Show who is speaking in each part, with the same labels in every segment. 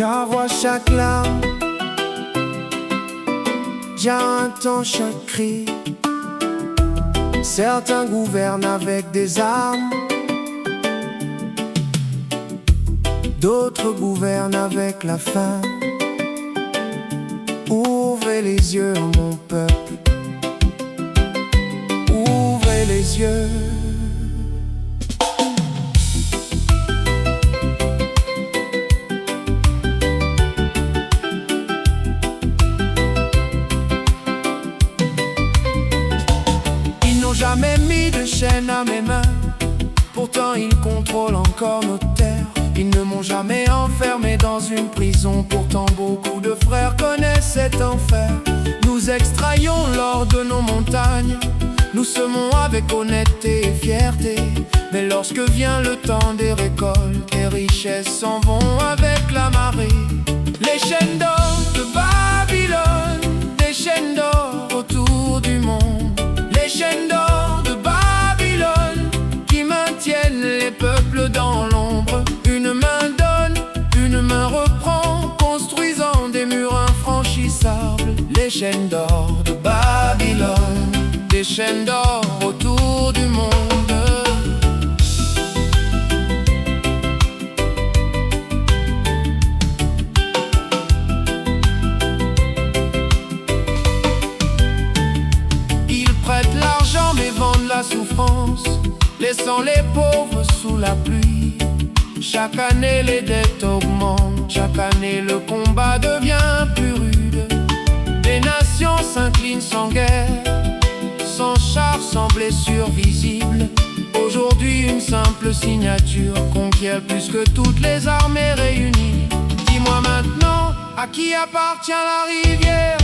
Speaker 1: Jah voit chaque larme, Jah entend chaque cri. Certains gouvernent avec des armes, d'autres gouvernent avec la faim. Ouvrez les yeux, mon peuple, ouvrez les yeux. Ils n'ont jamais mis de chaîne à mes mains, pourtant ils contrôlent encore nos terres. Ils ne m'ont jamais enfermé dans une prison, pourtant beaucoup de frères connaissent cet enfer. Nous extraillons l'or de nos montagnes, nous semons avec honnêteté et fierté. Mais lorsque vient le temps des récoltes, les richesses s'en vont avec la marée. Les chaînes d'or de Babylone, des chaînes d'or autour du monde. Les chaînes d'or de Babylone qui maintiennent les peuples dans l'ombre. Une main donne, une main reprend, construisant des murs infranchissables. Les chaînes d'or de Babylone, des chaînes d'or autour du monde. Ils prêtent l'argent mais vendent la souffrance, laissant les pauvres sous la pluie. Chaque année les dettes augmentent, chaque année le combat devient plus rude. Des nations s'inclinent sans guerre, sans chars, sans blessures visibles. Aujourd'hui une simple signature conquiert plus que toutes les armées réunies. Dis-moi maintenant, à qui appartient la rivière?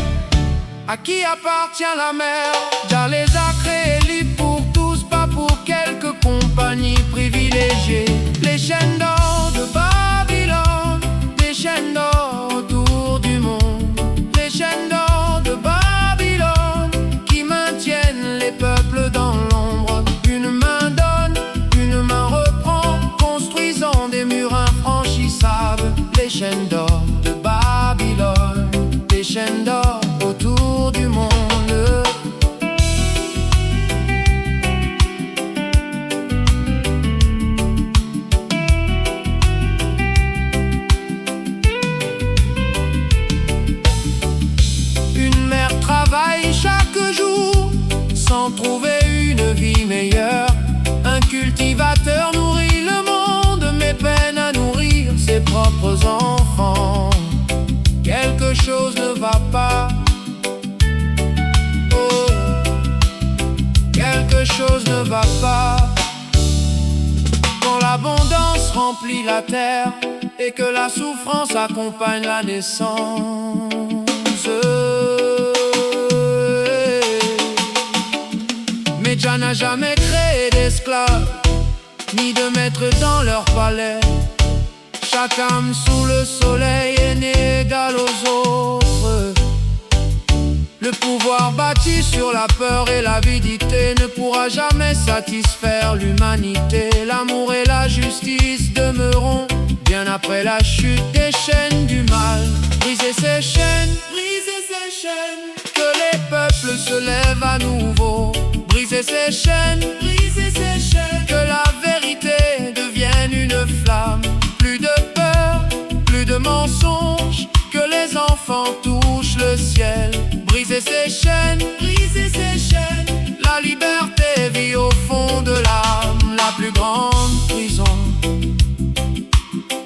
Speaker 1: À qui appartient la mer? Jah les a créés libres pour tous, pas pour quelques compagnies privilégiées. Les chaînes d'or de Babylone, des chaînes d'or autour du monde. Les chaînes d'or de Babylone qui maintiennent les peuples dans l'ombre. Une main donne, une main reprend, construisant des murs infranchissables. Les chaînes d'or de Babylone, des chaînes d'or autour du monde. Travaille chaque jour sans trouver une vie meilleure. Un cultivateur nourrit le monde mais peine à nourrir ses propres enfants. Quelque chose ne va pas. Oh, quelque chose ne va pas. Quand l'abondance remplit la terre et que la souffrance accompagne la naissance. Mais Jah n'a jamais créé d'esclaves, ni de maîtres dans leur palais. Chaque âme sous le soleil est née égale aux autres. Le pouvoir bâti sur la peur et l'avidité ne pourra jamais satisfaire l'humanité. L'amour et la justice demeureront bien après la chute des chaînes du mal. Brisez ces chaînes, brisez ces chaînes, que les peuples se lèvent à nouveau. Brisez ces chaînes, brisez ces chaînes, que la vérité devienne une flamme. Plus de peur, plus de mensonges, que les enfants touchent le ciel. Brisez ces chaînes, brisez ces chaînes, la liberté vit au fond de l'âme. La plus grande prison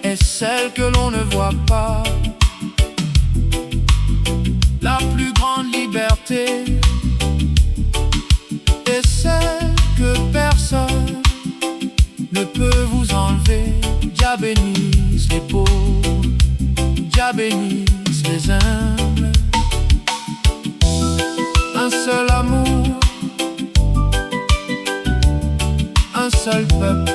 Speaker 1: est celle que l'on ne voit pas. La plus grande liberté est celle que personne ne peut vous enlever. Jah bénisse les pauvres, Jah bénisse les humbles. Un seul amour, un seul peuple.